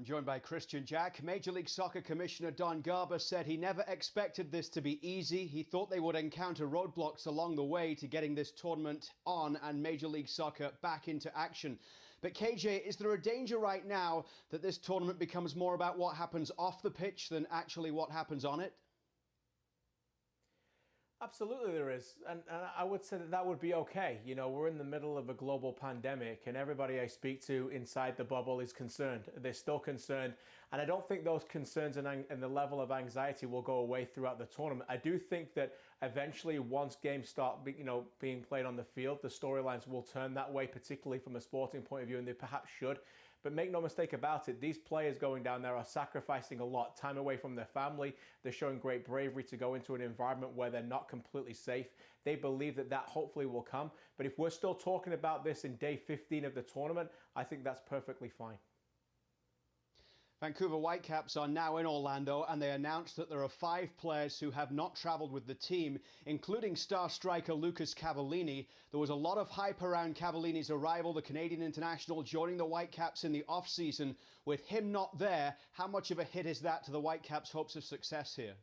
I'm joined by Kristian Jack. Major League Soccer Commissioner Don Garber said he never expected this to be easy. He thought they would encounter roadblocks along the way to getting this tournament on and Major League Soccer back into action. But KJ, is there a danger right now that this tournament becomes more about what happens off the pitch than actually what happens on it? Absolutely there is, and I would say that would be okay. You know, we're in the middle of a global pandemic and everybody I speak to inside the bubble is concerned. They're still concerned, and I don't think those concerns and the level of anxiety will go away throughout the tournament. I do think that eventually once games start being played on the field, the storylines will turn that way, particularly from a sporting point of view, and they perhaps should. But make no mistake about it, these players going down there are sacrificing a lot, time away from their family. They're showing great bravery to go into an environment where they're not completely safe. They believe that hopefully will come. But if we're still talking about this in day 15 of the tournament, I think that's perfectly fine. Vancouver Whitecaps are now in Orlando, and they announced that there are 5 players who have not travelled with the team, including star striker Lucas Cavallini. There was a lot of hype around Cavallini's arrival, the Canadian international joining the Whitecaps in the off-season. With him not there, how much of a hit is that to the Whitecaps' hopes of success here?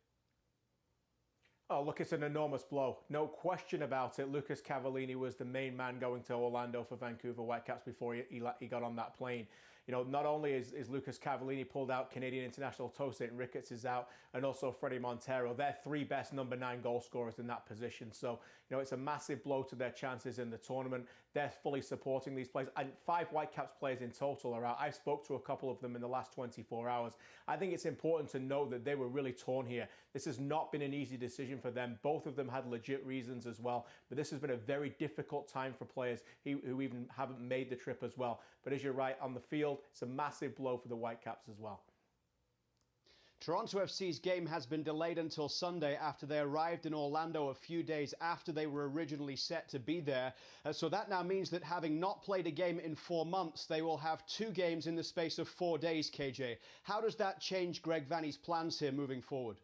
Oh, look, it's an enormous blow. No question about it. Lucas Cavallini was the main man going to Orlando for Vancouver Whitecaps before he got on that plane. You know, not only is Lucas Cavallini pulled out, Canadian international Tosin Ricketts is out, and also Freddie Montero. They're 3 best number 9 goal scorers in that position. So, you know, it's a massive blow to their chances in the tournament. They're fully supporting these players. And 5 Whitecaps players in total are out. I spoke to a couple of them in the last 24 hours. I think it's important to note that they were really torn here. This has not been an easy decision for them. Both of them had legit reasons as well. But this has been a very difficult time for players who even haven't made the trip as well. But as you're right, on the field, it's a massive blow for the Whitecaps as well. Toronto FC's game has been delayed until Sunday after they arrived in Orlando a few days after they were originally set to be there. So that now means that having not played a game in 4 months, they will have 2 games in the space of 4 days, KJ. How does that change Greg Vanney's plans here moving forward?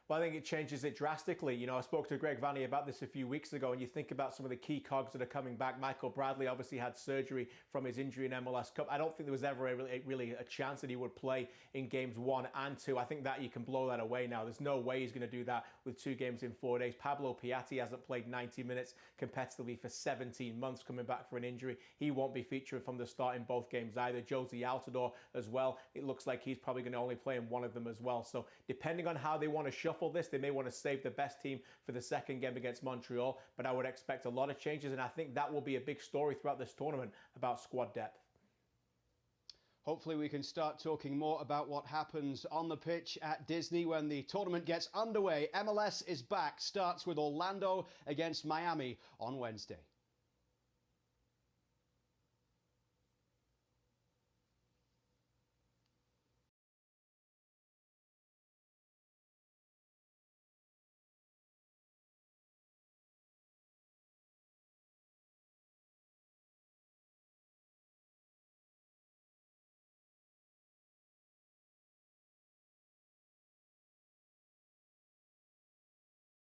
Well, I think it changes it drastically. You know, I spoke to Greg Vanney about this a few weeks ago, and you think about some of the key cogs that are coming back. Michael Bradley obviously had surgery from his injury in MLS Cup. I don't think there was ever really a chance that he would play in games 1 and 2. I think that you can blow that away now. There's no way he's going to do that with 2 games in 4 days. Pablo Piatti hasn't played 90 minutes competitively for 17 months coming back for an injury. He won't be featuring from the start in both games either. Josie Altidore as well. It looks like he's probably going to only play in one of them as well. So depending on how they want to shuffle this, they may want to save the best team for the second game against Montreal, but I would expect a lot of changes, and I think that will be a big story throughout this tournament about squad depth. Hopefully we can start talking more about what happens on the pitch at Disney when the tournament gets underway. MLS is back, starts with Orlando against Miami on Wednesday.